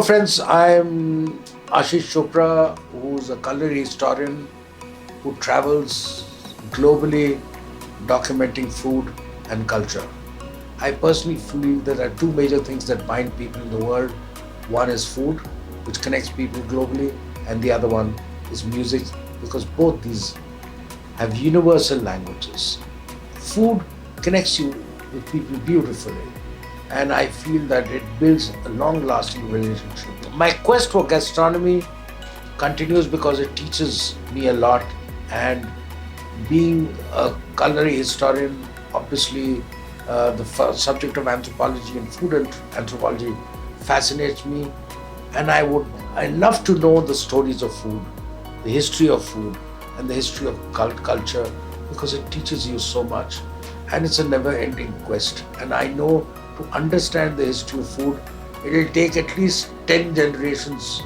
Hello friends, I'm Ashish Chopra, who's a culinary historian who travels globally documenting food and culture. I personally believe there are two major things that bind people in the world. One is food, which connects people globally, and the other one is music, because both these have universal languages. Food connects you with people beautifully, and I feel that it builds a long-lasting relationship. My quest for gastronomy continues because it teaches me a lot, and being a culinary historian, obviously the subject of anthropology and food and anthropology fascinates me, and I love to know the stories of food, the history of food, and the history of culture, because it teaches you so much, and it's a never-ending quest. And I know to understand the history of food, it will take at least 10 generations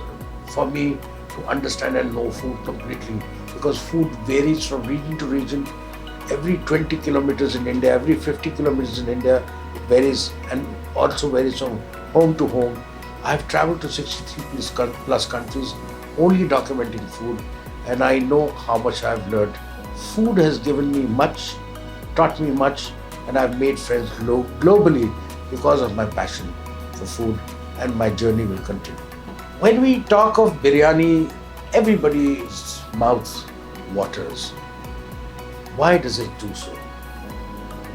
for me to understand and know food completely, because food varies from region to region. Every 20 kilometers in India, every 50 kilometers in India, it varies, and also varies from home to home. I've traveled to 63 plus countries only documenting food, and I know how much I've learned. Food has given me much, taught me much, and I've made friends globally because of my passion for food, and my journey will continue. When we talk of biryani, everybody's mouth waters. Why does it do so?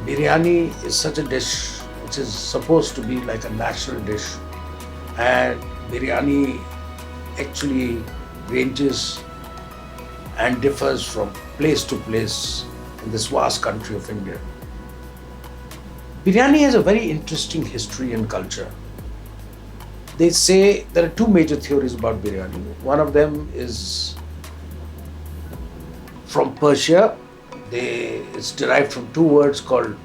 Biryani is such a dish which is supposed to be like a national dish, and biryani actually ranges and differs from place to place in this vast country of India. Biryani has a very interesting history and culture. They say there are two major theories about biryani. One of them is from Persia. It's derived from two words called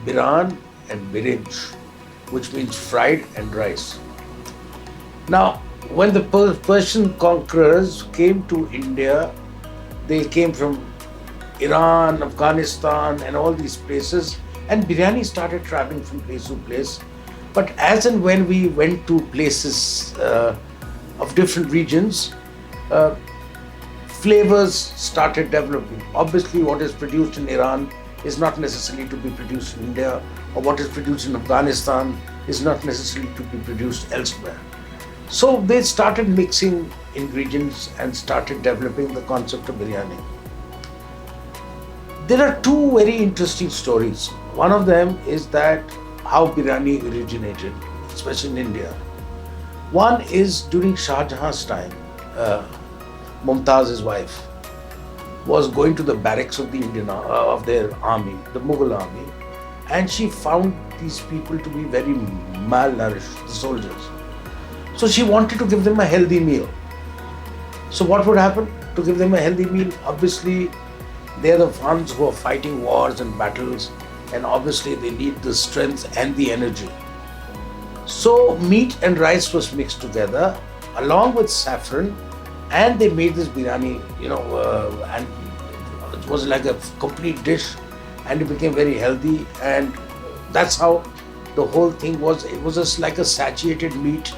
biran and birinj, which means fried and rice. Now, when the Persian conquerors came to India, they came from Iran, Afghanistan, and all these places, and biryani started traveling from place to place. But as and when we went to places of different regions, flavors started developing. Obviously, what is produced in Iran is not necessarily to be produced in India, or what is produced in Afghanistan is not necessarily to be produced elsewhere. So they started mixing ingredients and started developing the concept of biryani. There are two very interesting stories. One of them is that how biryani originated, especially in India. One is during Shah Jahan's time. Mumtaz, his wife, was going to the barracks of of their army, the Mughal army, and she found these people to be very malnourished, the soldiers. So she wanted to give them a healthy meal. So what would happen to give them a healthy meal? Obviously, they are the ones who are fighting wars and battles, and obviously they need the strength and the energy. So meat and rice was mixed together along with saffron, and they made this biryani, and it was like a complete dish, and it became very healthy, and that's how the whole thing was. It was just like a satiated meat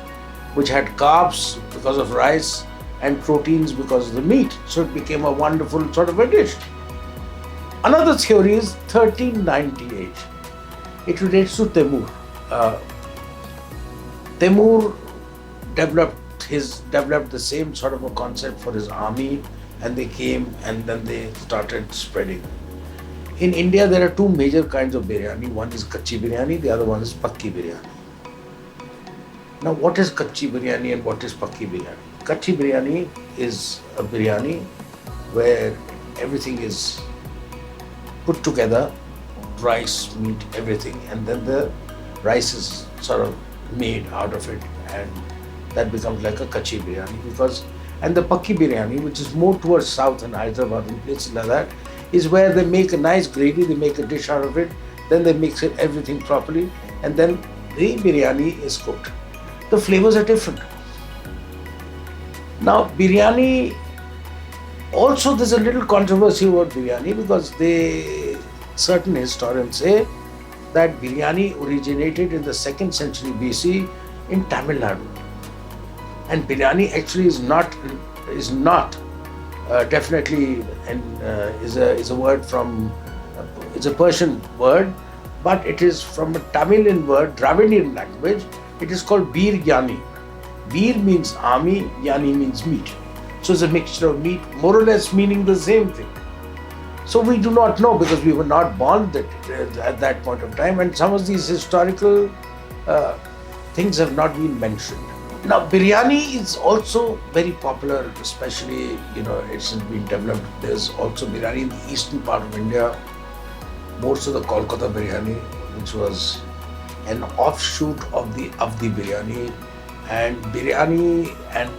which had carbs because of rice and proteins because of the meat. So it became a wonderful sort of a dish. Another theory is 1398. It relates to Timur. Timur developed the same sort of a concept for his army, and they came and then they started spreading. In India, there are two major kinds of biryani. One is kachi biryani, the other one is pakki biryani. Now, what is kachi biryani and what is pakki biryani? Kachi biryani is a biryani where everything is put together, rice, meat, everything, and then the rice is sort of made out of it, and that becomes like a kachi biryani. And the pakki biryani, which is more towards south and Hyderabad and places like that, is where they make a nice gravy, they make a dish out of it, then they mix it everything properly, and then the biryani is cooked. The flavors are different. Now, biryani, also there's a little controversy about biryani, because certain historians say that biryani originated in the 2nd century BC in Tamil Nadu. And biryani actually is not definitely is a word from it's a Persian word, but it is from a Tamilian word, Dravidian language. It is called biryani. Bir means army, yani means meat. So it's a mixture of meat, more or less meaning the same thing. So we do not know because we were not born at that point of time, and some of these historical uh, things have not been mentioned. Now, biryani is also very popular, especially, it's been developed. There's also biryani in the eastern part of India, most of the Kolkata biryani, which was an offshoot of the Avdi biryani. And biryani and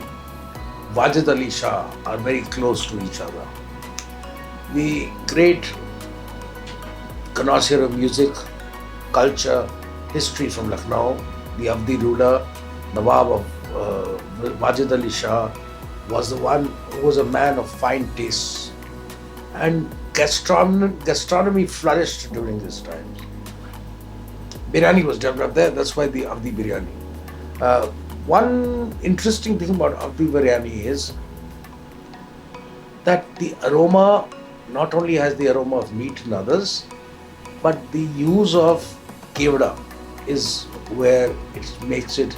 Wajid Ali Shah are very close to each other. The great connoisseur of music, culture, history from Lucknow, the Avdi ruler, Nawab of Wajid Ali Shah, was the one who was a man of fine tastes. And gastronomy flourished during this time. Biryani was developed there, that's why the Avdi biryani. Uh, One interesting thing about Avdi biryani is that the aroma not only has the aroma of meat and others, but the use of kevda is where it makes it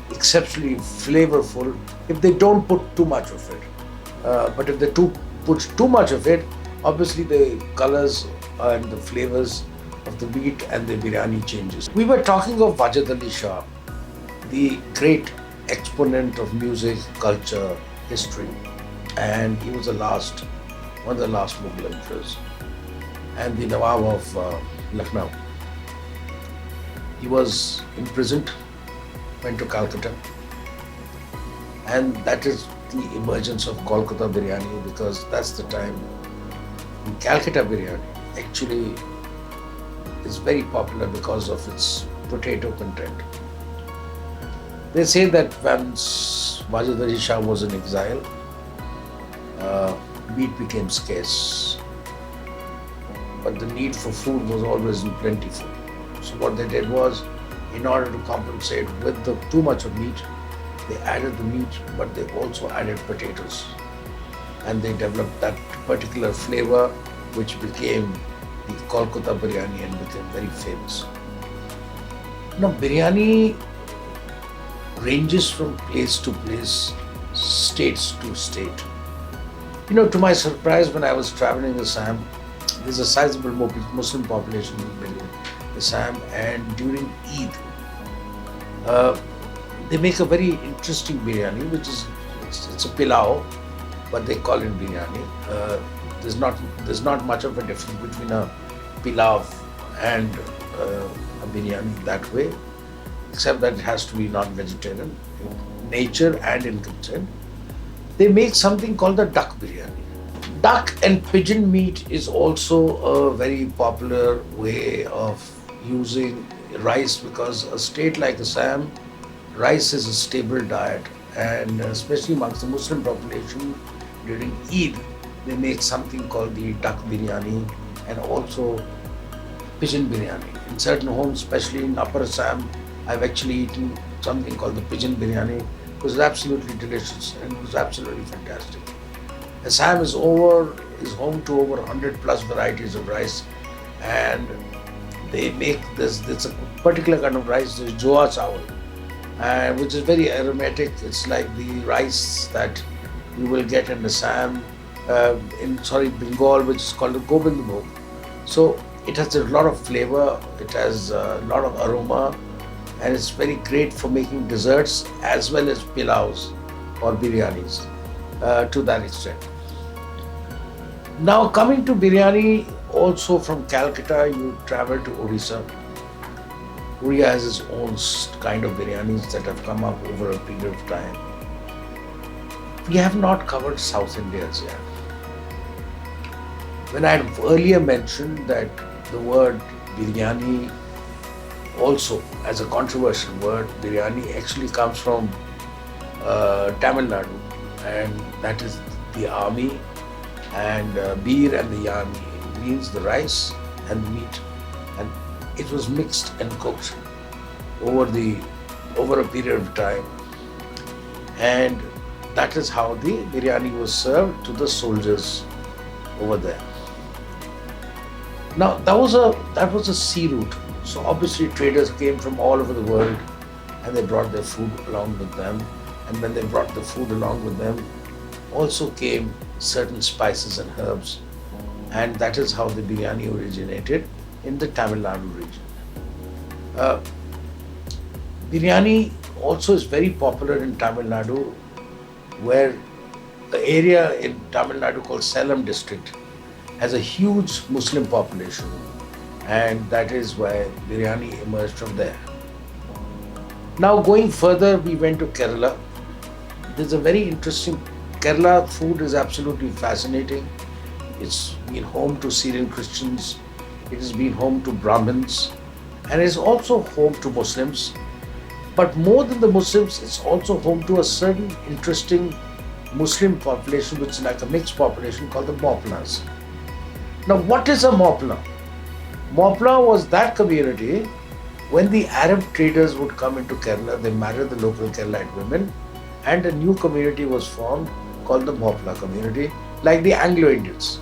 exceptionally flavorful if they don't put too much of it. But if they put too much of it, obviously the colors and the flavors of the meat and the biryani changes. We were talking of Wajid Ali Shah, the great exponent of music, culture, history, and he was one of the last Mughal emperors, and the Nawab of Lucknow. He was imprisoned, went to Calcutta, and that is the emergence of Kolkata biryani, because that's the time the Calcutta biryani actually is very popular because of its potato content. They say that once Wajid Ali Shah was in exile, meat became scarce, but the need for food was always plentiful. So what they did was, in order to compensate with the too much of meat, they added the meat, but they also added potatoes, and they developed that particular flavor, which became the Kolkata biryani and became very famous. Now, biryani ranges from place to place, states to state. To my surprise, when I was traveling in Assam, there's a sizable Muslim population in Assam, and during Eid, they make a very interesting biryani, which is it's a pilau, but they call it biryani. There's not much of a difference between a pilau and a biryani that way, except that it has to be non-vegetarian in nature and in content. They make something called the duck biryani. Duck and pigeon meat is also a very popular way of using rice, because a state like Assam, rice is a stable diet, and especially amongst the Muslim population during Eid, they make something called the duck biryani and also pigeon biryani. In certain homes, especially in Upper Assam, I've actually eaten something called the pigeon biryani. It was absolutely delicious and it was absolutely fantastic. Assam is home to over 100 plus varieties of rice, and they make this a particular kind of rice, the joa chawal, which is very aromatic. It's like the rice that you will get in Assam, Bengal, which is called the Gobindbhog. So it has a lot of flavor, it has a lot of aroma, and it's very great for making desserts as well as pilaus or biryanis to that extent. Now, coming to biryani, also from Calcutta, you travel to Orissa. Orissa has its own kind of biryanis that have come up over a period of time. We have not covered South India as yet. When I had earlier mentioned that the word biryani, also as a controversial word, biryani actually comes from Tamil Nadu, and that is the army, and bir and the yani means the rice and the meat, and it was mixed and cooked over a period of time. and that is how the biryani was served to the soldiers over there. Now that was a sea route. So obviously traders came from all over the world and they brought their food along with them. And when they brought the food along with them, also came certain spices and herbs. And that is how the biryani originated in the Tamil Nadu region. Uh, Biryani also is very popular in Tamil Nadu, where the area in Tamil Nadu called Salem district has a huge Muslim population, and that is why biryani emerged from there. Now, going further, we went to Kerala. There's a very interesting Kerala food is absolutely fascinating. It's been home to Syrian Christians, it has been home to Brahmins, and is also home to Muslims. But more than the Muslims, it's also home to a certain interesting Muslim population, which is like a mixed population called the Moplas. Now, what is a Mopla? Mopla was that community when the Arab traders would come into Kerala, they married the local Keralite women, and a new community was formed called the Mopla community, like the Anglo-Indians.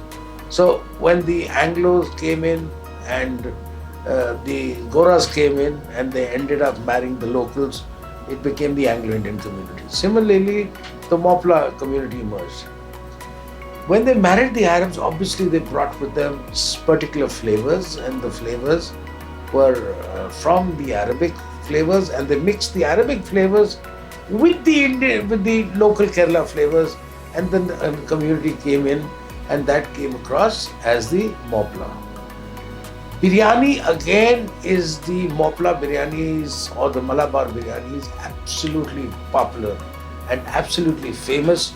So when the Anglos came in and the Goras came in and they ended up marrying the locals, it became the Anglo-Indian community. Similarly, the Mopla community emerged. When they married the Arabs, obviously they brought with them particular flavors, and the flavors were from the Arabic flavors, and they mixed the Arabic flavors with the Indian, with the local Kerala flavors, and then the community came in, and that came across as the Mopla. Biryani again is the Mopla biryanis or the Malabar biryani is absolutely popular and absolutely famous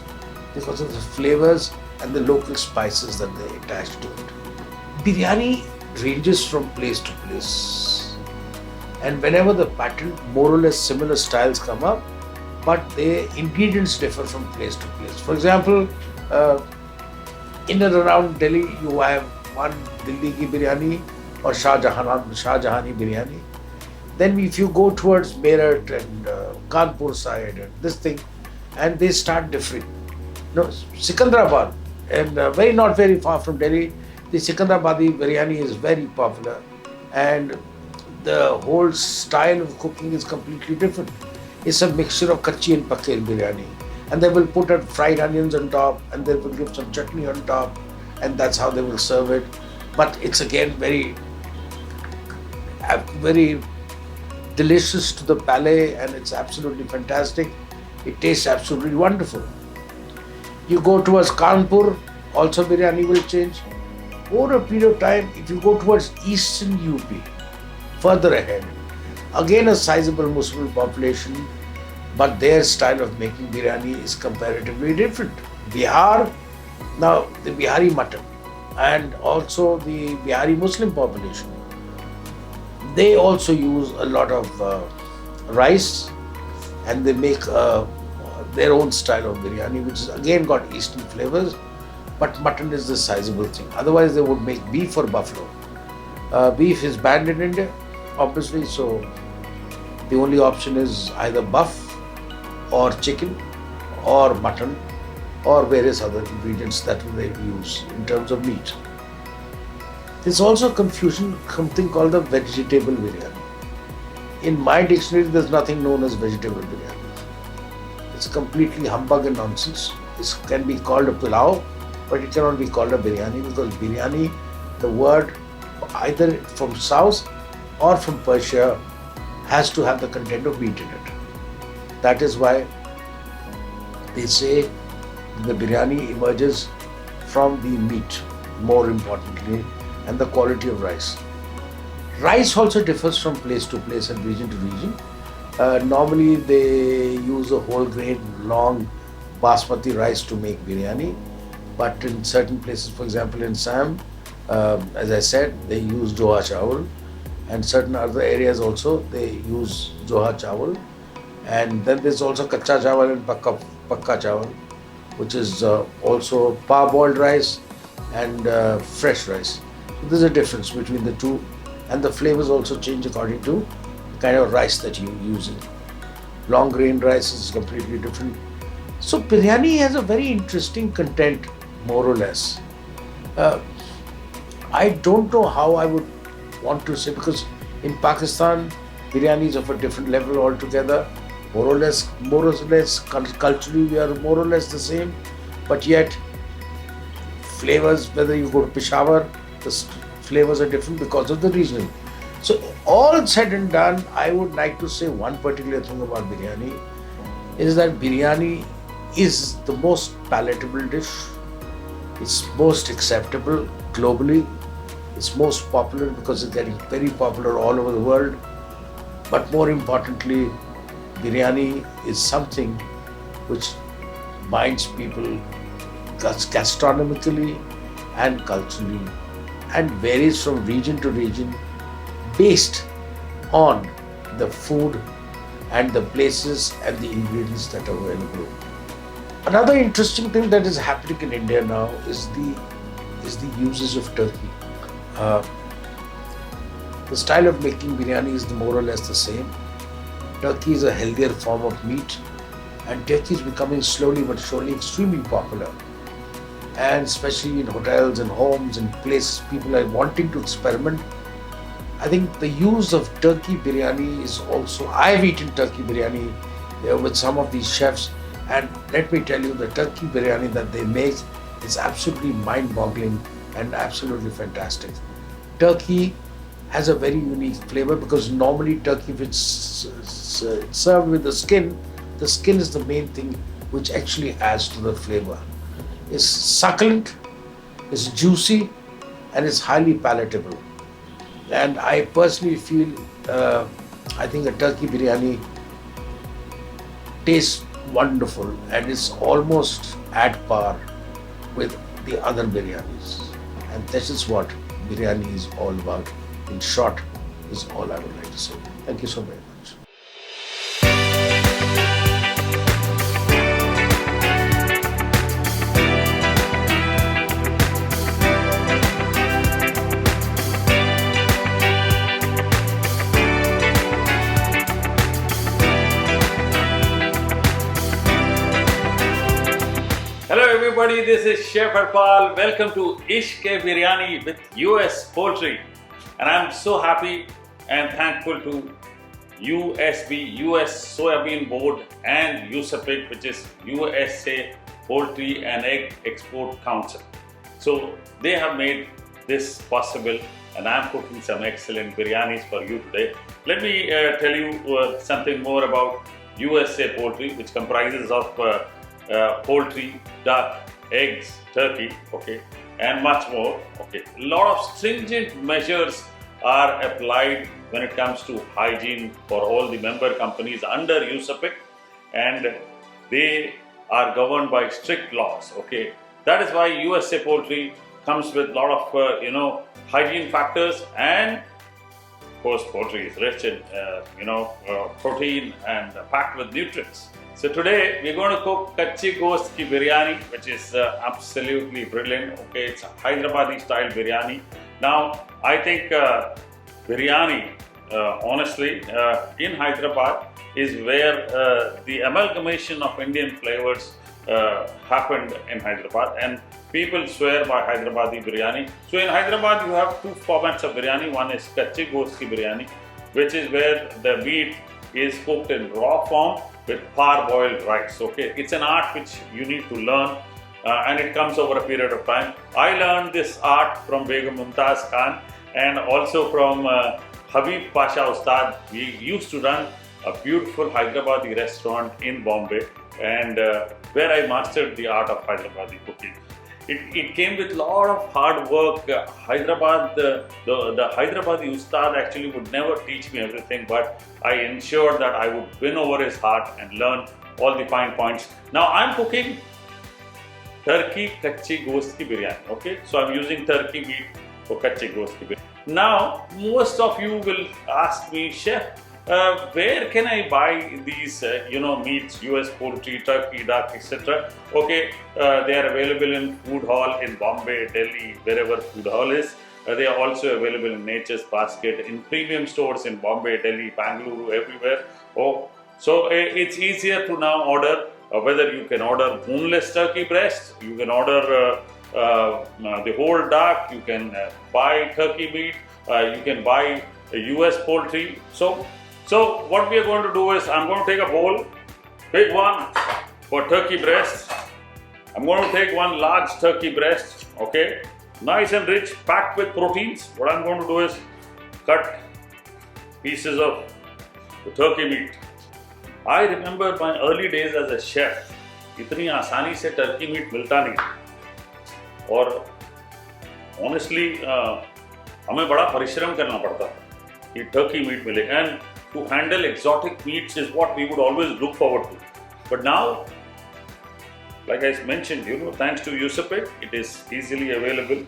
because of the flavors and the local spices that they attach to it. Biryani ranges from place to place, and whenever the pattern, more or less similar styles come up, but the ingredients differ from place to place. For example, in and around Delhi, you have one Delhi ki biryani or Shahjahani biryani. Then if you go towards Meerut and Kanpur side and this thing, and they start differing. No, Sikandrabad, and not very far from Delhi, the Sikandrabadi biryani is very popular, and the whole style of cooking is completely different. It's a mixture of kachi and pakke biryani, and they will put fried onions on top, and they will give some chutney on top, and that's how they will serve it. But it's again very delicious to the palate, and it's absolutely fantastic. It tastes absolutely wonderful. You go towards Kanpur, also biryani will change. Over a period of time, if you go towards eastern UP, further ahead, again a sizable Muslim population, but their style of making biryani is comparatively different. Bihar, now the Bihari mutton, and also the Bihari Muslim population, they also use a lot of rice, and they make their own style of biryani, which is again got eastern flavors, but mutton is the sizable thing. Otherwise, they would make beef or buffalo. Beef is banned in India, obviously, so the only option is either buff or chicken or mutton or various other ingredients that they use in terms of meat. There's also confusion, something called the vegetable biryani. In my dictionary, there's nothing known as vegetable biryani. It's completely humbug and nonsense. It can be called a pulao, but it cannot be called a biryani, because biryani, the word either from South or from Persia, has to have the content of meat in it. That is why they say the biryani emerges from the meat, more importantly, and the quality of rice. Rice also differs from place to place and region to region. Normally they use a whole grain long basmati rice to make biryani, but in certain places, for example in Assam, as I said, they use Joha chawal, and certain other areas also they use Joha chawal. And then there's also kacha chawal and pakka chawal, which is also parboiled rice and fresh rice. So there's a difference between the two, and the flavors also change according to the kind of rice that you're using. Long grain rice is completely different So biryani has a very interesting content, more or less. Uh, I don't know how I would want to say, because in Pakistan, biryani is of a different level altogether. Culturally, we are more or less the same, but yet flavors, whether you go to Peshawar, flavors are different because of the region. So, all said and done, I would like to say one particular thing about biryani is that biryani is the most palatable dish, it's most acceptable globally, it's most popular because it's getting very popular all over the world. But more importantly, biryani is something which binds people gastronomically and culturally, and varies from region to region based on the food and the places and the ingredients that are available. Another interesting thing that is happening in India now is the usage of turkey. Uh, the style of making biryani is more or less the same. Turkey is a healthier form of meat, and turkey is becoming slowly but surely extremely popular. And especially in hotels and homes and places, people are wanting to experiment. I think the use of turkey biryani is also. I've eaten turkey biryani with some of these chefs, and let me tell you, the turkey biryani that they make is absolutely mind-boggling and absolutely fantastic. Turkey has a very unique flavor because normally turkey, if it's served with the skin is the main thing which actually adds to the flavor. It's succulent, it's juicy, and it's highly palatable. And I personally feel, I think a turkey biryani tastes wonderful and is almost at par with the other biryanis. And this is what biryani is all about. In short, is all I would like to say. Thank you so very much. Hello everybody, this is Chef Harpal. Welcome to Ishq-E-Biryani with US Poultry. And I'm so happy and thankful to USB, US Soybean Board, and USAPIC, which is USA Poultry and Egg Export Council. So they have made this possible, and I'm cooking some excellent biryanis for you today. Let me tell you something more about USA Poultry, which comprises of poultry, duck, eggs, turkey, okay, and much more. Okay, a lot of stringent measures are applied when it comes to hygiene for all the member companies under USAPIC, and they are governed by strict laws. Okay, that is why USA Poultry comes with a lot of hygiene factors, and of course, poultry is rich in protein and packed with nutrients. So today we're going to cook kachi ghost ki biryani, which is absolutely brilliant. Okay, it's a Hyderabadi style biryani. Now I think biryani, honestly, in Hyderabad is where the amalgamation of Indian flavors happened in Hyderabad, and people swear by Hyderabadi biryani. So in Hyderabad you have two formats of biryani. One is kachi ghost ki biryani, which is where the meat is cooked in raw form with parboiled rice. Okay, it's an art which you need to learn, and it comes over a period of time. I learned this art from Begum Mumtaz Khan and also from Habib Pasha Ustad. We used to run a beautiful Hyderabadi restaurant in Bombay, and where I mastered the art of Hyderabadi cooking. It came with a lot of hard work. Hyderabad, the Hyderabadi Ustad actually would never teach me everything, but I ensured that I would win over his heart and learn all the fine points. Now I'm cooking turkey kachi ghost ki biryani. Okay, so I'm using turkey meat for kachi ghost ki biryani. Now most of you will ask me, Chef, where can I buy these meats, US poultry, turkey, duck, etc. Okay, they are available in food hall in Bombay, Delhi, wherever food hall is. They are also available in Nature's Basket, in premium stores in Bombay, Delhi, Bangalore, everywhere. Oh, so it's easier to now order whether you can order boneless turkey breast, you can order the whole duck, you can buy turkey meat, you can buy US poultry. So what we are going to do is, I'm going to take a bowl, big one for turkey breast. I'm going to take one large turkey breast, okay, nice and rich, packed with proteins. What I'm going to do is cut pieces of the turkey meat. I remember my early days as a chef, इतनी आसानी से turkey meat मिलता नहीं और honestly हमें बड़ा परिश्रम करना पड़ता था कि turkey meat मिले, and to handle exotic meats is what we would always look forward to. But now, like I mentioned, thanks to Usapit, it is easily available.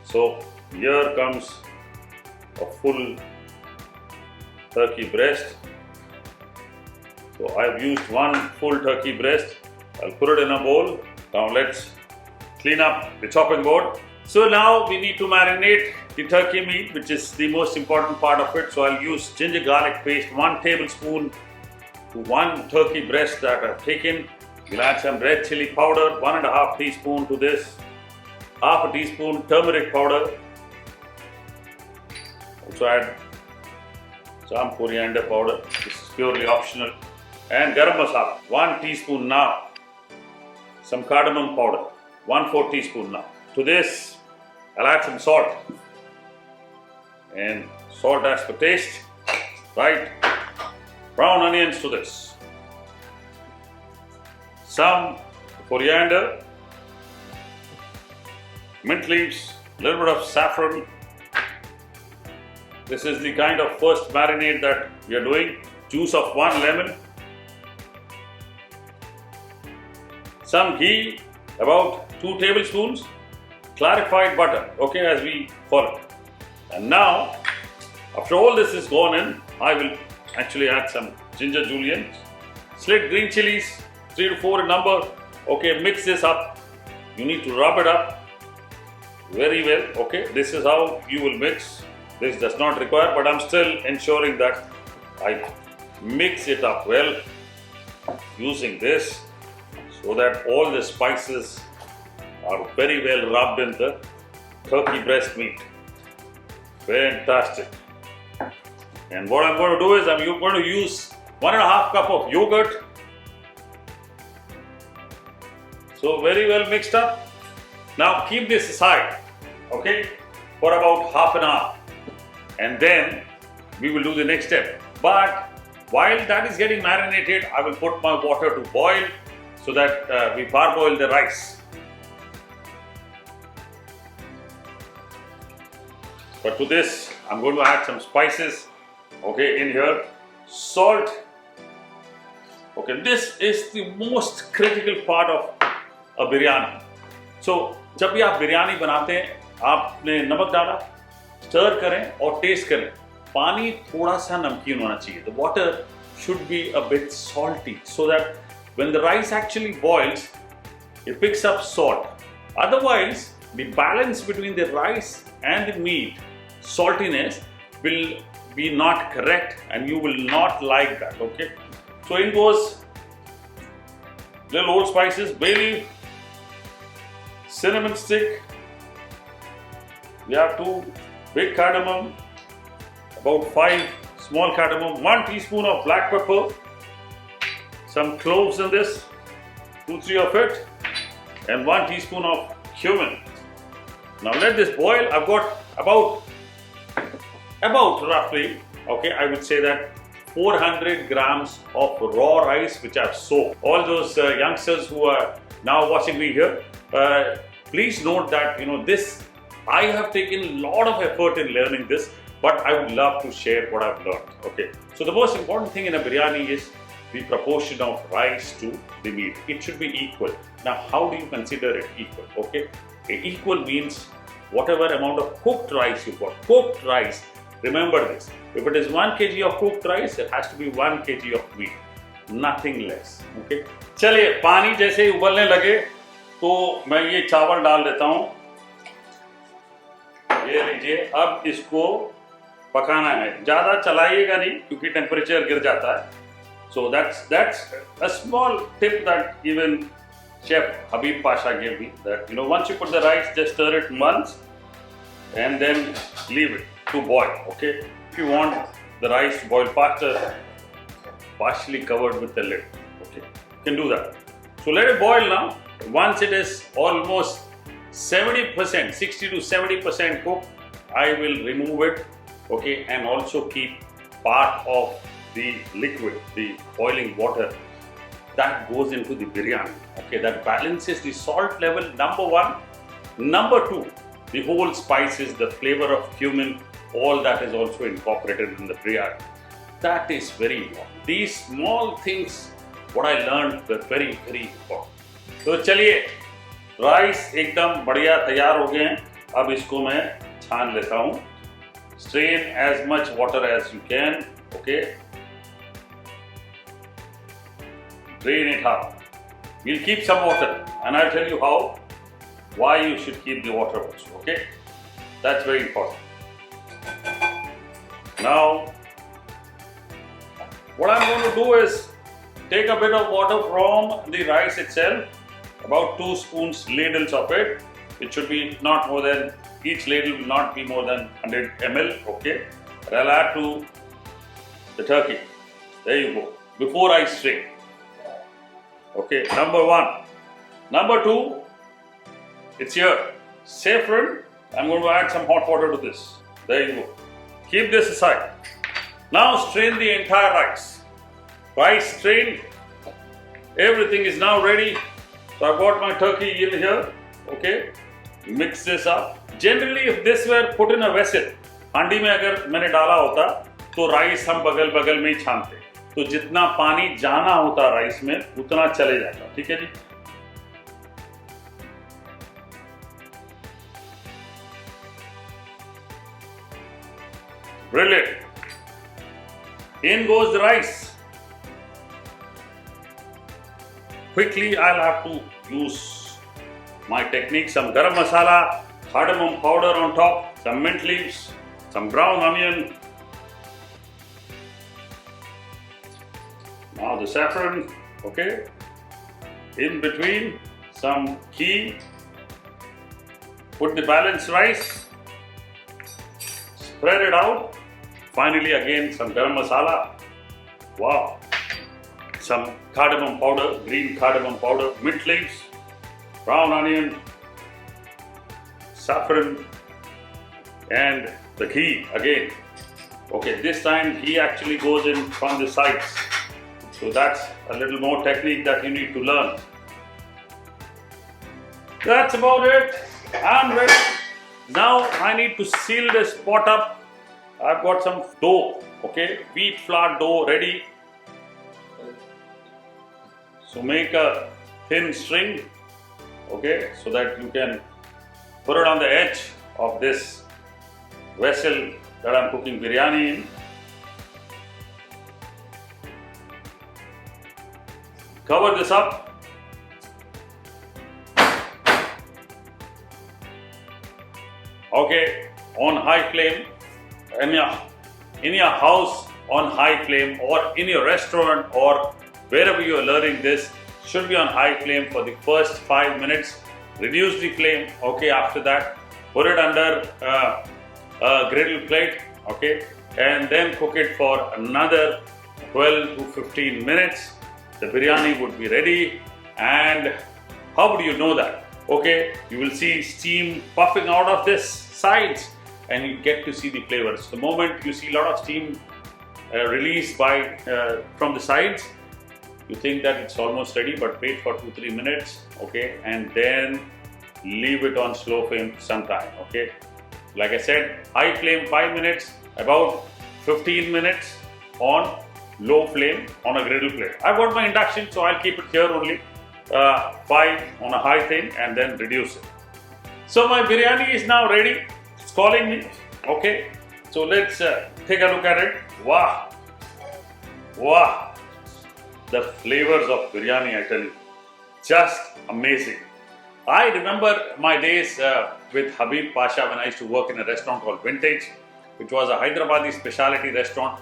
So here comes a full turkey breast. So I've used one full turkey breast. I'll put it in a bowl. Now let's clean up the chopping board. So now we need to marinate the turkey meat, which is the most important part of it. So I'll use ginger garlic paste, 1 tablespoon to 1 turkey breast that I've taken. We'll add some red chili powder, 1.5 teaspoon to this, half a teaspoon turmeric powder. Also add some coriander powder. This is purely optional. And garam masala, 1 teaspoon now. Some cardamom powder, 1/4 teaspoon now. To this, I'll add some salt. And salt as per taste. Right. Brown onions to this. Some coriander, mint leaves, a little bit of saffron. This is the kind of first marinade that we are doing. Juice of 1 lemon. Some ghee, about 2 tablespoons. Clarified butter, okay, as we call it. And now, after all this is gone in, I will actually add some ginger julienne, slit green chilies, 3 to 4 in number. Okay, mix this up. You need to rub it up very well. Okay, this is how you will mix. This does not require, but I'm still ensuring that I mix it up well using this so that all the spices are very well rubbed in the turkey breast meat. Fantastic. And what I'm going to do is I'm going to use 1.5 cup of yogurt. So very well mixed up. Now keep this aside, okay, for about half an hour. And then we will do the next step. But while that is getting marinated, I will put my water to boil so that we parboil the rice. But to this, I'm going to add some spices, okay, in here. Salt. Okay, this is the most critical part of a biryani. So, जब भी आप बिरयानी बनाते हैं, आपने नमक डाला, stir करें और taste करें. पानी थोड़ा सा नमकीन होना चाहिए. The water should be a bit salty so that when the rice actually boils, it picks up salt. Otherwise, the balance between the rice and the meat, saltiness, will be not correct and you will not like that, okay? So in goes little old spices, bay leaf, cinnamon stick, we have 2 big cardamom, about 5 small cardamom, 1 teaspoon of black pepper, some cloves in this, 2-3 of it, and 1 teaspoon of cumin. Now let this boil. I've got about roughly, okay, I would say that 400 grams of raw rice which I've soaked. All those youngsters who are now watching me here, please note that this, I have taken a lot of effort in learning this, but I would love to share what I've learned. Okay, so the most important thing in a biryani is the proportion of rice to the meat. It should be equal. Now, how do you consider it equal? Okay, equal means whatever amount of cooked rice you've got. Cooked rice, remember this. If it is 1 kg of cooked rice, it has to be 1 kg of meat, nothing less. Okay. चलिए, पानी जैसे ही उबलने लगे तो मैं ये चावल डाल देता हूँ. ये लीजिए, अब इसको पकाना है. ज़्यादा चलाइएगा नहीं क्योंकि टेम्परेचर गिर जाता है. So that's a small tip that even Chef Habib Pasha gave me, that once you put the rice, just stir it once and then leave it to boil. Okay, if you want the rice to boil faster, partially covered with the lid. Okay, you can do that. So let it boil now. Once it is almost 70%, 60 to 70% cooked, I will remove it. Okay, and also keep part of the liquid, the boiling water, that goes into the biryani. Okay, that balances the salt level, number one. Number two, the whole spices, the flavor of cumin, all that is also incorporated in the biryani. That is very important. These small things, what I learned, were very, very important. तो चलिए, rice एकदम बढ़िया तैयार हो गए हैं. अब इसको मैं छान लेता हूँ. Strain as much water as you can. Okay. Drain it out. We'll keep some water, and I'll tell you why you should keep the water also. Okay, that's very important. Now, what I'm going to do is take a bit of water from the rice itself, about 2 spoons ladles of it. It should be not more than, each ladle will not be more than 100 ml. Okay, and I'll add to the turkey. There you go. Before I strain. Okay, number one. Number two, it's here. Saffron. I'm going to add some hot water to this. There you go. Keep this aside. Now strain the entire rice. Rice strained. Everything is now ready. So I've got my turkey in here. Okay. Mix this up. Generally, if this were put in a vessel, हांडी में अगर मैंने डाला होता, तो rice हम बगल बगल में ही छानते. तो जितना पानी जाना होता राइस में, उतना चले जाता. ठीक है जी. Brilliant. In goes the rice. Quickly, I'll have to use my technique. Some garam masala, cardamom powder on top, some mint leaves, some brown onion. Now the saffron, okay. In between, some ghee. Put the balanced rice. Spread it out. Finally, again, some garam masala. Wow. Some cardamom powder, green cardamom powder, mint leaves, brown onion, saffron, and the ghee again. Okay, this time ghee actually goes in from the sides. So that's a little more technique that you need to learn. That's about it. I'm ready. Now I need to seal this pot up. I've got some dough, okay, wheat flour dough ready. So make a thin string, okay, so that you can put it on the edge of this vessel that I'm cooking biryani in. Cover this up. Okay, on high flame, in your house on high flame, or in your restaurant, or wherever you are learning this, should be on high flame for the first 5 minutes. Reduce the flame, okay, after that, put it under a griddle plate, okay, and then cook it for another 12 to 15 minutes. The biryani would be ready. And how would you know that? Okay, you will see steam puffing out of this sides, and you get to see the flavors. The moment you see a lot of steam released from the sides, you think that it's almost ready, but wait for 2-3 minutes, okay, and then leave it on slow flame sometime, okay. Like I said, high flame 5 minutes, about 15 minutes on low flame on a griddle plate. I've got my induction, so I'll keep it here only. 5 on a high thing and then reduce it. So my biryani is now ready. It's calling me. Okay, so let's take a look at it. Wow, wow, the flavors of biryani, I tell you, just amazing. I remember my days with Habib Pasha when I used to work in a restaurant called Vintage, which was a Hyderabadi specialty restaurant.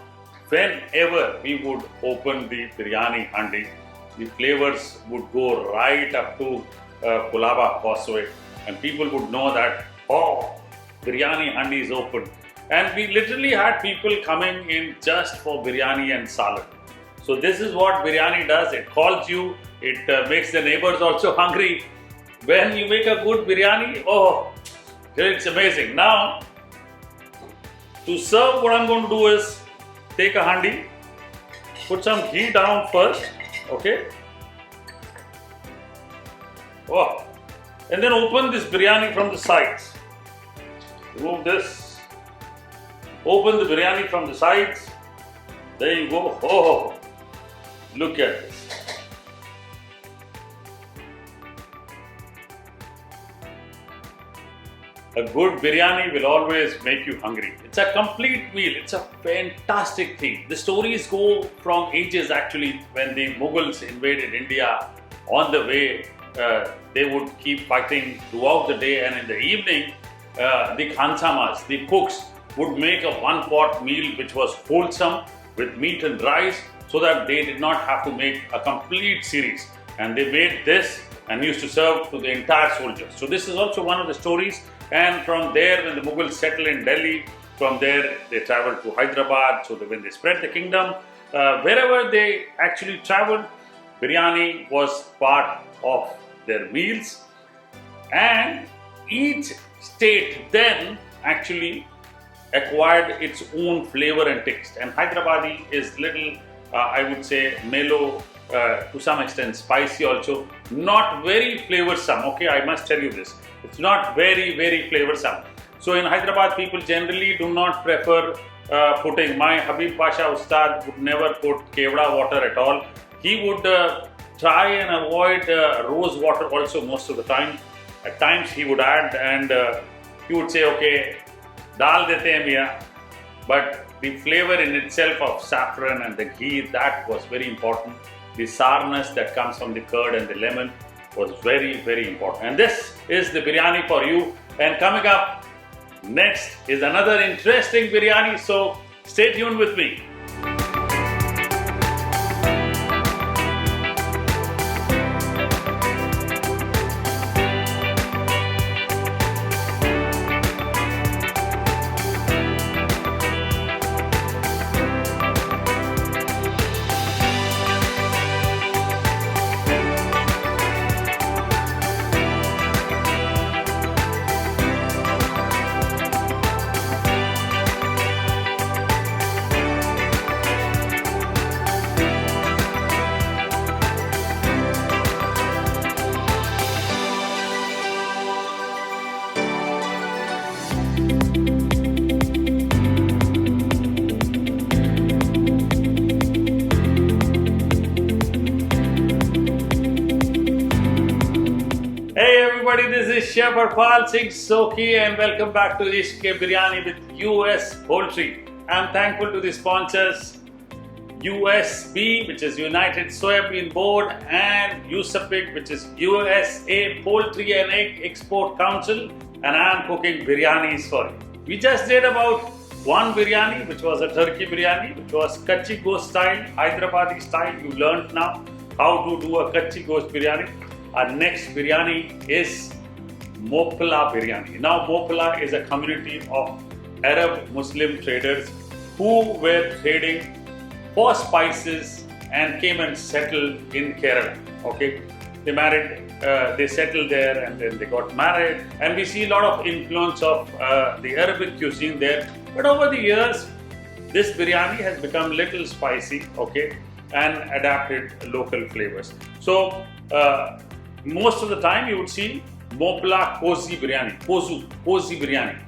whenever we would open the biryani handi, the flavors would go right up to Kulaba Causeway, and people would know that, oh, biryani handi is open. And we literally had people coming in just for biryani and salad. So this is what biryani does. It calls you, it makes the neighbors also hungry. When you make a good biryani, oh, it's amazing. Now, to serve, what I'm going to do is take a handi, put some ghee down first, okay? Oh, and then open this biryani from the sides. Remove this, open the biryani from the sides. There you go. Oh, look at this. A good biryani will always make you hungry. It's a complete meal. It's a fantastic thing. The stories go from ages actually. When the Mughals invaded India, on the way they would keep fighting throughout the day, and in the evening the khansamas, the cooks, would make a one-pot meal which was wholesome with meat and rice, so that they did not have to make a complete series. And they made this and used to serve to the entire soldiers. So this is also one of the stories. And from there, when the Mughals settled in Delhi, from there they traveled to Hyderabad. So when they spread the kingdom, wherever they actually traveled, biryani was part of their meals. And each state then actually acquired its own flavor and taste. And Hyderabadi is little, I would say, mellow, to some extent spicy also, not very flavorsome. Okay, I must tell you this. It's not very, very flavorsome. So in Hyderabad, people generally do not prefer putting. My Habib Pasha Ustad would never put kevda water at all. He would try and avoid rose water also most of the time. At times he would add, and he would say, okay, dal dete hain miya. But the flavor in itself of saffron and the ghee, that was very important. The sourness that comes from the curd and the lemon was very, very important. And this is the biryani for you. And coming up next is another interesting biryani. So stay tuned with me. This is Chef Harpal, Singh, Sokhi, and welcome back to Ishq-E-Biryani with US Poultry. I'm thankful to the sponsors USB, which is United Soybean Board, and USAPIC, which is USA Poultry and Egg Export Council, and I'm cooking biryanis for you. We just did about one biryani, which was a turkey biryani, which was Kachi Ghost style, Hyderabadi style. You learned now how to do a Kachi Ghost biryani. Our next biryani is Mopla biryani. Now, Mopla is a community of Arab Muslim traders who were trading for spices and came and settled in Kerala. Okay, they married, they settled there, and then they got married. And we see a lot of influence of the Arabic cuisine there. But over the years, this biryani has become little spicy. Okay, and adapted local flavors. So most of the time, you would see Mopla Kozi biryani, Kozi biryani.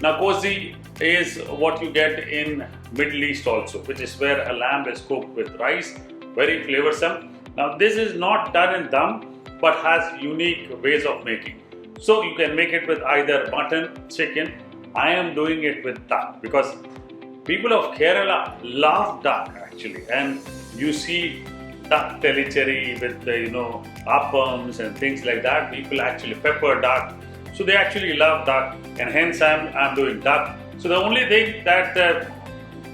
Now, Kozi is what you get in Middle East also, which is where a lamb is cooked with rice, very flavorsome. Now, this is not done in dum, but has unique ways of making. So, you can make it with either mutton, chicken. I am doing it with duck because people of Kerala love duck actually, and you see duck tellicherry with appams and things like that. People actually pepper duck, so they actually love duck, and hence I'm doing duck. So the only thing that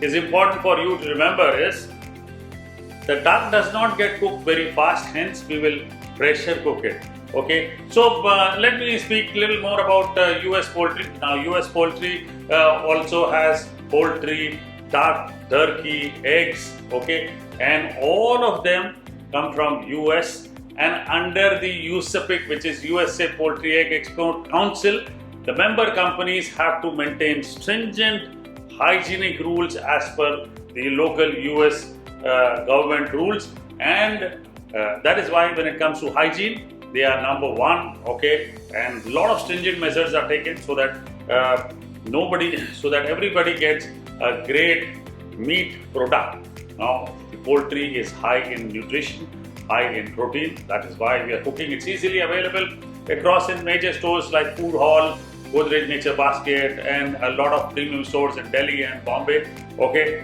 is important for you to remember is the duck does not get cooked very fast, hence we will pressure cook it. Okay, so let me speak a little more about US poultry. Now, US poultry also has poultry, duck, turkey, eggs, okay, and all of them come from US and under the USEPIC, which is USA Poultry Egg Export Council. The member companies have to maintain stringent hygienic rules as per the local US government rules, and that is why when it comes to hygiene, they are number one, okay, and a lot of stringent measures are taken so that everybody gets a great meat product. Now, the poultry is high in nutrition, high in protein. That is why we are cooking. It's easily available across in major stores like Food Hall, Godrej Nature Basket, and a lot of premium stores in Delhi and Bombay. Okay,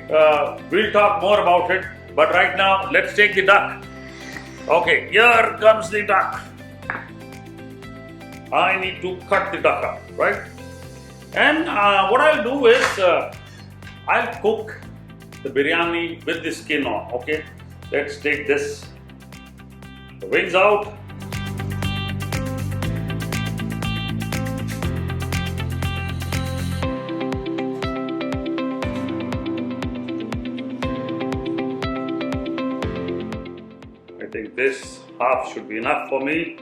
we'll talk more about it, but right now let's take the duck. Okay, here comes the duck. I need to cut the duck up, right? And what I'll do is I'll cook the biryani with the skin on. Okay, let's take this, the wings out. I think this half should be enough for me.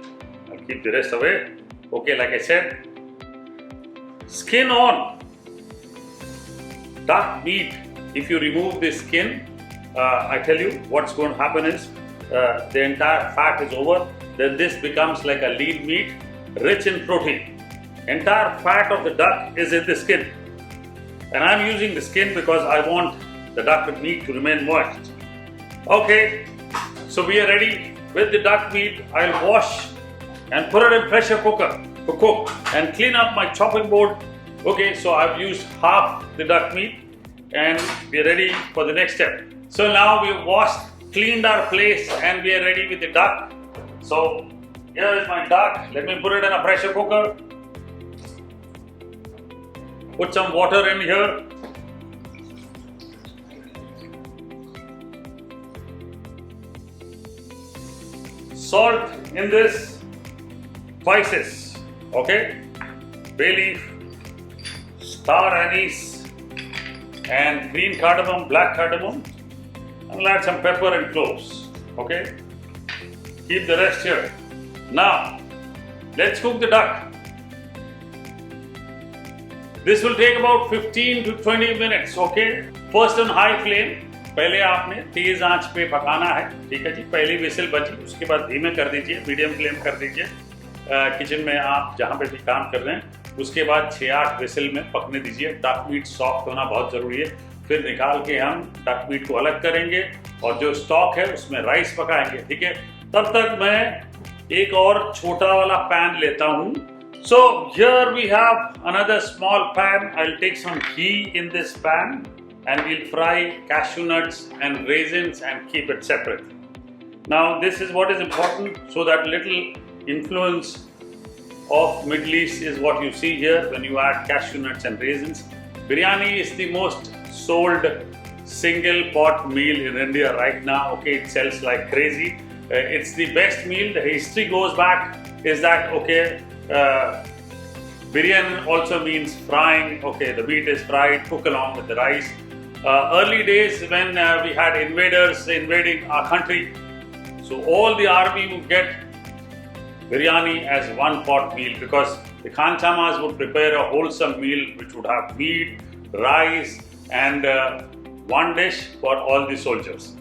I'll keep the rest away. Okay, like I said, skin on. Duck meat, if you remove the skin, I tell you what's going to happen is the entire fat is over. Then this becomes like a lean meat, rich in protein. Entire fat of the duck is in the skin. And I'm using the skin because I want the duck meat to remain moist. Okay, so we are ready with the duck meat. I'll wash and put it in pressure cooker to cook and clean up my chopping board. Okay, so I've used half the duck meat and we are ready for the next step. So now we've washed, cleaned our place, and we are ready with the duck. So here is my duck. Let me put it in a pressure cooker. Put some water in here. Salt in this, spices, okay, bay leaf, star anise, and green cardamom, black cardamom, and we'll add some pepper and cloves, okay. Keep the rest here. Now, let's cook the duck. This will take about 15 to 20 minutes, okay. First on high flame. पहले आपने तेज आंच पे पकाना है, ठीक है जी. पहली whistle बजी, उसके बाद धीमे कर दीजिए, मीडियम फ्लेम कर दीजिए. किचन में आप जहाँ पे भी काम कर रहे हैं, उसके बाद 6-8 विसिल में पकने दीजिए. डक मीट सॉफ्ट होना बहुत ज़रूरी है. फिर निकाल के हम डक मीट को अलग करेंगे और जो स्टॉक है उसमें राइस पकाएंगे, ठीक है. तब तक मैं एक और छोटा वाला पैन लेता हूँ. So here we have another small pan. I'll take some ghee in this pan and we'll fry cashew nuts and raisins and keep it separate. Now this is what is important, so that little influence of Middle East is what you see here when you add cashew nuts and raisins. Biryani is the most sold single pot meal in India right now. Okay, it sells like crazy. It's the best meal. The history goes back is that, okay, biryani also means frying. Okay, the meat is fried, cook along with the rice. Early days when we had invaders invading our country, so all the army would get biryani as one pot meal, because the Khanchamas would prepare a wholesome meal which would have meat, rice and one dish for all the soldiers.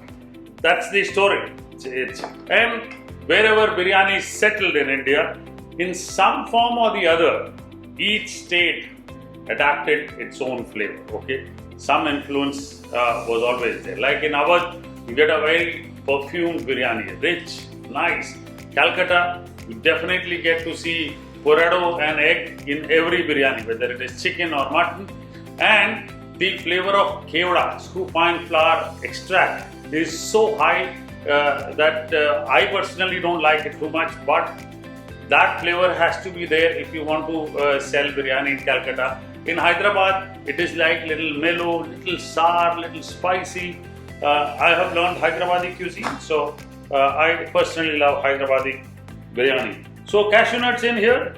That's the story. And wherever biryani is settled in India, in some form or the other, each state adapted its own flavor. Okay, some influence was always there. Like in Awadh, you get a very perfumed biryani, rich, nice. Calcutta, you definitely get to see potato and egg in every biryani, whether it is chicken or mutton. And the flavor of kevda, screw pine flour extract, is so high that I personally don't like it too much, but that flavor has to be there if you want to sell biryani in Calcutta. In Hyderabad, it is like little mellow, little sour, little spicy. I have learned Hyderabadi cuisine, so I personally love Hyderabadi biryani. So cashew nuts in here.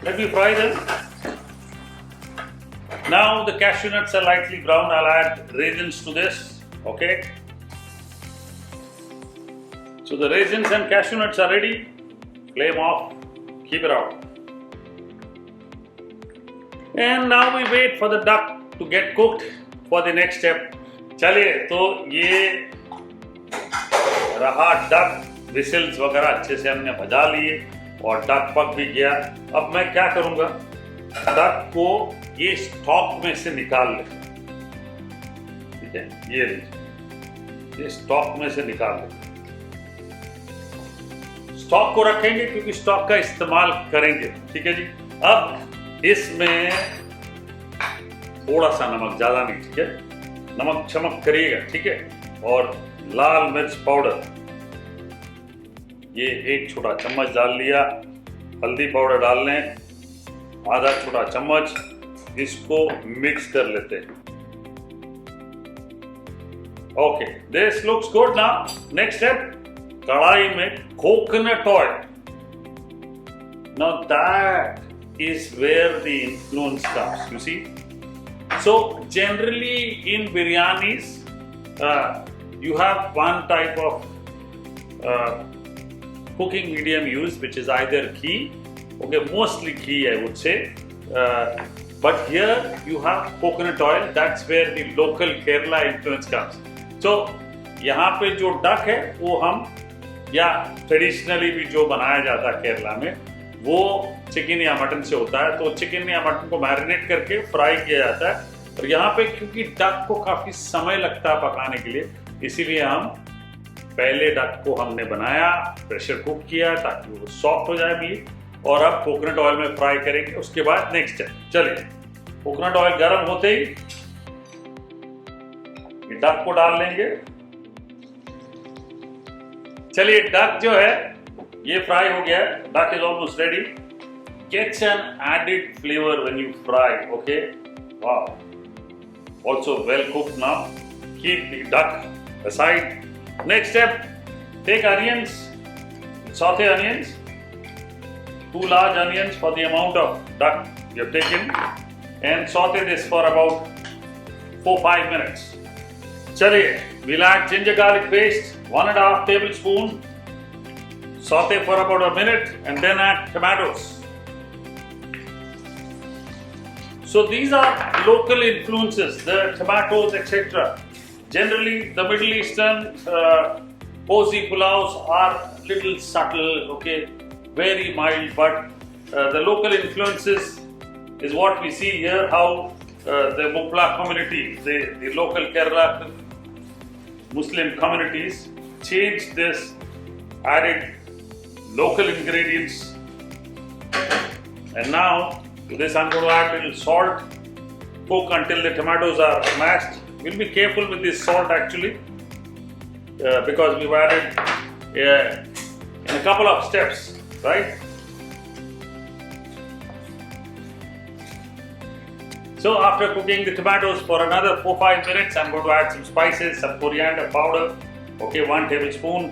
Let me fry them. Now the cashew nuts are lightly brown. I'll add raisins to this. Okay. So the raisins and cashew nuts are ready. Flame off. Keep it out. And now we wait for the duck to get cooked for the next step. चलिए तो ये रहा duck, विसिल्स वगैरह अच्छे से हमने बजा लिए और डक पक भी गया. अब मैं क्या करूंगा, डक को ये स्टॉक में से निकाल ले. ठीक है, ये स्टॉक में से निकाल ले. स्टॉक को रखेंगे क्योंकि स्टॉक का इस्तेमाल करेंगे. ठीक है जी. अब इसमें थोड़ा सा नमक, ज्यादा नहीं. ठीक है, नमक चमक करिएगा. ठीक है. और लाल मिर्च पाउडर ये 1 छोटा चम्मच डाल लिया. हल्दी पाउडर डाल लें आधा छोटा चम्मच. इसको मिक्स कर लेते हैं. Okay, this looks good. Now next step, कढ़ाई में coconut oil. Now that is where the influence comes. You see, so generally in biryanis you have one type of cooking medium used, which is either ghee. Okay, mostly ghee I would say, but here you have coconut oil. That's where the local Kerala influence comes. So यहाँ पे जो duck है वो हम, या traditionally भी जो बनाया जाता है केरला में, वो चिकन या मटन से होता है. तो चिकन या मटन को मैरिनेट करके फ्राई किया जाता है. और यहाँ पे क्योंकि डक को काफी समय लगता है पकाने के लिए, इसीलिए हम पहले डक को हमने बनाया, प्रेशर कुक किया ताकि वो सॉफ्ट हो जाए भी. और अब कोकोनट ऑयल में फ्राई करेंगे. उसके बाद नेक्स्ट स्टेप. चलिए, कोकोनट ऑयल गर्म होते ही डक को डाल लेंगे. चलिए, डक जो है ये फ्राई हो गया. Duck is almost ready. Gets an added flavor when you fry. Okay, wow. Also well cooked now. Keep the duck aside. Next step, take onions, saute onions. 2 large onions for the amount of duck you have taken, and saute this for about 4-5 minutes. चलिए, we'll add ginger garlic paste, 1.5 tablespoon. Saute for about a minute, and then add tomatoes. So these are local influences, the tomatoes, etc. Generally, the Middle Eastern cozy pulaus are little subtle, okay, very mild, but the local influences is what we see here. How the Mupla community, the local Kerala Muslim communities changed this, added local ingredients, and now to this I'm going to add a little salt. Cook until the tomatoes are mashed. We'll be careful with this salt actually, because we've added in a couple of steps, right? So after cooking the tomatoes for another 4-5 minutes, I'm going to add some spices, some coriander powder. Okay, 1 tablespoon.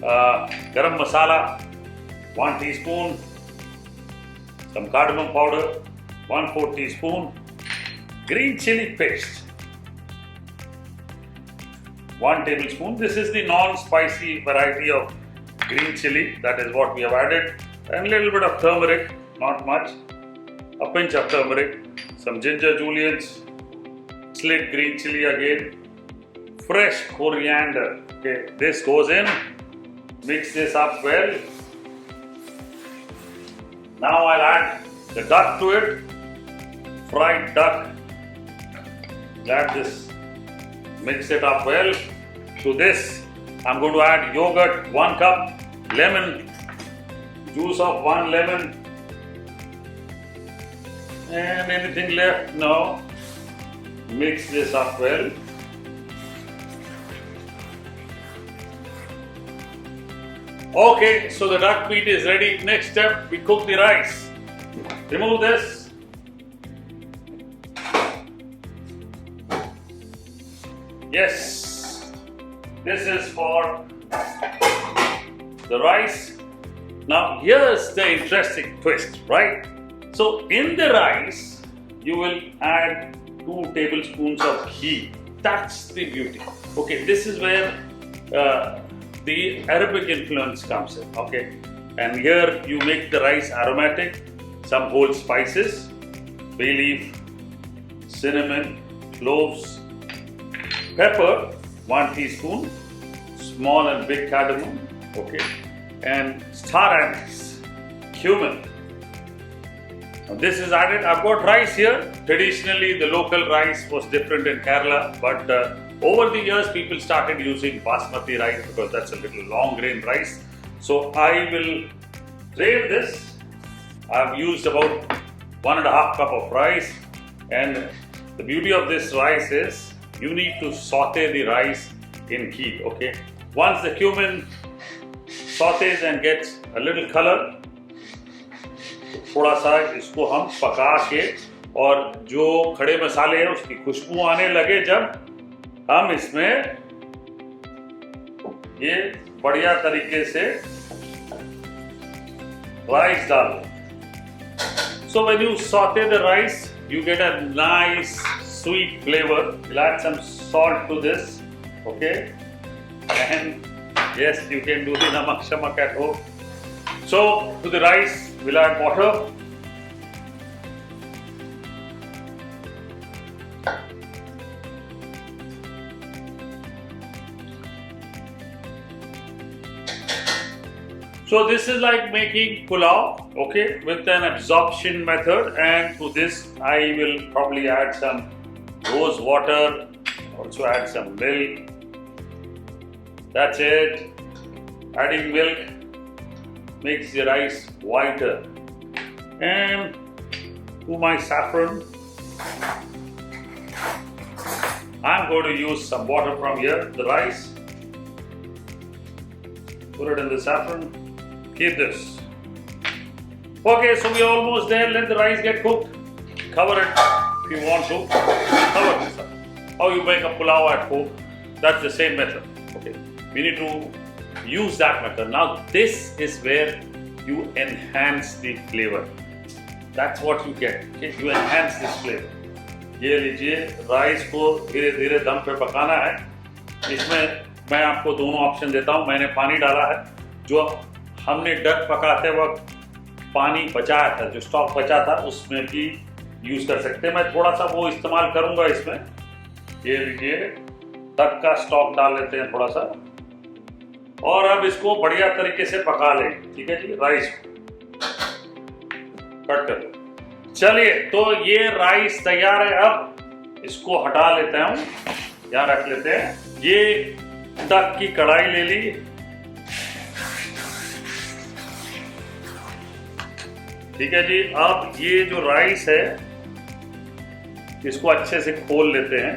Garam masala, 1 teaspoon. Some cardamom powder, 1/4 teaspoon. Green chili paste, 1 tablespoon. This is the non-spicy variety of green chili. That is what we have added. And a little bit of turmeric, not much. A pinch of turmeric. Some ginger julienne. Slit green chili again. Fresh coriander. Okay, this goes in. Mix this up well. Now I'll add the duck to it, fried duck. Add this, mix it up well. To this, I'm going to add yogurt, 1 cup, lemon, juice of 1 lemon, and anything left? No. Mix this up well. Okay, so the duck meat is ready. Next step, we cook the rice. Remove this This is for the rice. Now here's the interesting twist, right? So in the rice, you will add 2 tablespoons of ghee. That's the beauty. Okay, this is where the Arabic influence comes in. Okay, and here you make the rice aromatic, some whole spices, bay leaf, cinnamon, cloves, pepper, 1 teaspoon, small and big cardamom, okay, and star anise, cumin. Now this is added. I've got rice here. Traditionally, the local rice was different in Kerala, but over the years, people started using basmati rice because that's a little long grain rice. So I will drain this. I've used about 1.5 cup of rice, and the beauty of this rice is you need to saute the rice in ghee. Okay, once the cumin sautés and gets a little color, थोड़ा सा इसको हम पका के और जो खड़े मसाले हैं उसकी खुशबू आने लगे, जब हम इसमें ये बढ़िया तरीके से राइस डाल दें. So when you saute the rice, you get a nice sweet flavor. We'll add some salt to this, okay? And yes, you can do the namak shamak at home. So to the rice, we'll add water. So this is like making pulao, okay, with an absorption method, and to this I will probably add some rose water, also add some milk. That's it. Adding milk makes the rice whiter. And to my saffron, I'm going to use some water from here, the rice. Put it in the saffron. Keep this. Okay, so we're almost there. Let the rice get cooked. Cover it if you want to. Cover this up. How you make a pulao at home, that's the same method. Okay, we need to use that method. Now this is where you enhance the flavor. That's what you get. Okay, you enhance this flavor. ये लीजिए, rice को धीरे धीरे दम पे पकाना है. इसमें मैं आपको दोनों ऑप्शन देता हूँ. मैंने पानी डाला है. जो हमने डक पकाते वक्त पानी बचाया था, जो स्टॉक बचा था, उसमें भी यूज कर सकते हैं. मैं थोड़ा सा वो इस्तेमाल करूंगा इसमें. ये लीजिए, डक का स्टॉक डाल लेते हैं थोड़ा सा, और अब इसको बढ़िया तरीके से पका लें. ठीक है जी. राइस कट कर दो. चलिए, तो ये राइस तैयार है. अब इसको हटा लेते हैं, यहाँ रख लेते हैं. ये डक की कढ़ाई ले ली. ठीक है जी. अब ये जो राइस है इसको अच्छे से खोल लेते हैं.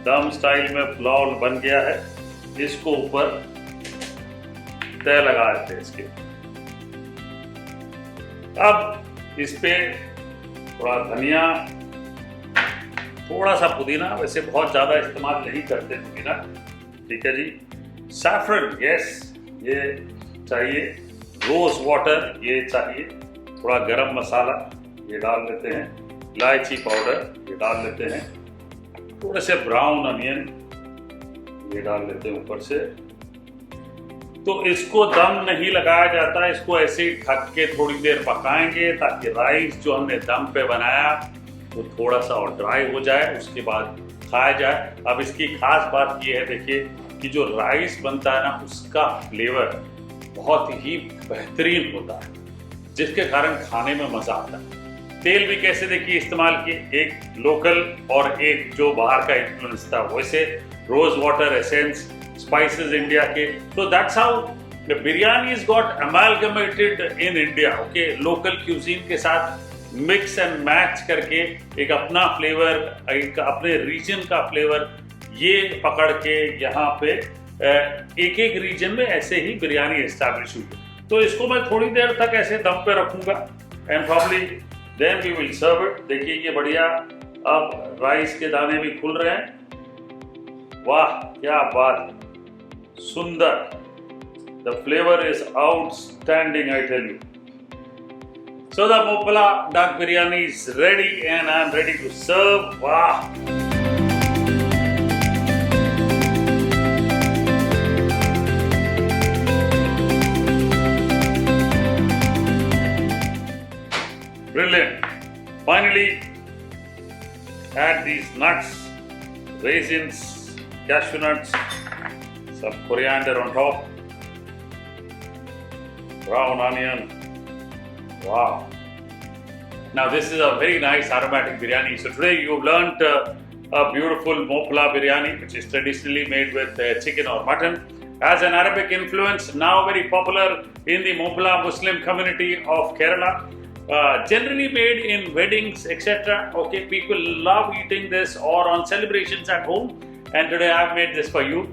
दम स्टाइल में पुलाव बन गया है. इसको ऊपर तय लगा देते हैं इसके. अब इस पे थोड़ा धनिया, थोड़ा सा पुदीना. वैसे बहुत ज्यादा इस्तेमाल नहीं करते पुदीना. ठीक है जी. सैफरन, यस, ये चाहिए. रोज वाटर ये चाहिए. थोड़ा गरम मसाला ये डाल लेते हैं. इलायची पाउडर ये डाल लेते हैं. थोड़े से ब्राउन अनियन ये डाल लेते हैं ऊपर से. तो इसको दम नहीं लगाया जाता. इसको ऐसे ही ढक के थोड़ी देर पकाएंगे ताकि राइस जो हमने दम पे बनाया वो थोड़ा सा और ड्राई हो जाए, उसके बाद खाया जाए. अब इसकी खास बात ये है, देखिए, कि जो राइस बनता है ना, उसका फ्लेवर बहुत ही बेहतरीन होता है, जिसके कारण खाने में मजा आता है. तेल भी कैसे देखिए इस्तेमाल किए, एक लोकल और एक जो बाहर का इन्फ्लुएंस था. वैसे rose water essence, spices India के. तो that's how the biryani is got amalgamated in India. Okay, local cuisine के साथ मिक्स एंड मैच करके एक अपना फ्लेवर, एक अपने रीजन का फ्लेवर ये पकड़ के यहाँ पे एक एक रीजन में ऐसे ही बिरयानी एस्टैब्लिश हुई. तो इसको मैं थोड़ी देर तक ऐसे दम पे रखूंगा and probably then we will serve it. देखिए ये बढ़िया अब राइस के दाने भी खुल रहे हैं. वाह क्या बात. Sundar. The flavor is outstanding, I tell you. So the Mopala duck biryani is ready and I am ready to serve. Wow! Brilliant. Finally, add these nuts, raisins, cashew nuts, some coriander on top, brown onion. Wow. Now this is a very nice aromatic biryani. So today you've learnt a beautiful Mopala biryani, which is traditionally made with chicken or mutton. As an Arabic influence, now very popular in the Mopala Muslim community of Kerala. Generally made in weddings, etc. Okay, people love eating this or on celebrations at home. And today I've made this for you.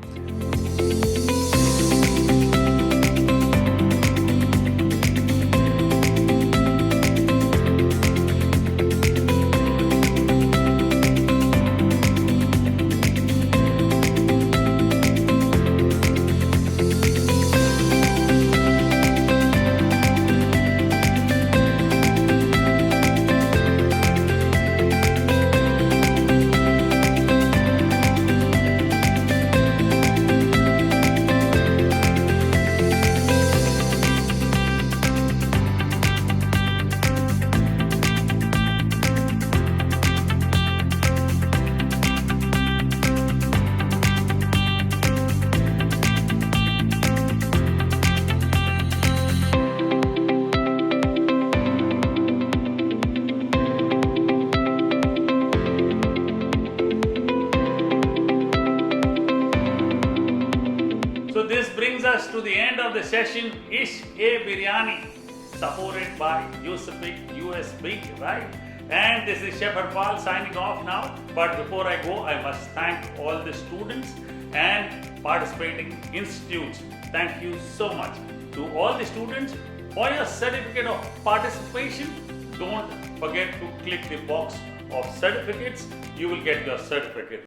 So this brings us to the end of the session, Ishq-E-Biryani, supported by USB, right? And this is Chef Harpal signing off now. But before I go, I must thank all the students and participating institutes. Thank you so much to all the students for your certificate of participation. Don't forget to click the box of certificates. You will get your certificate.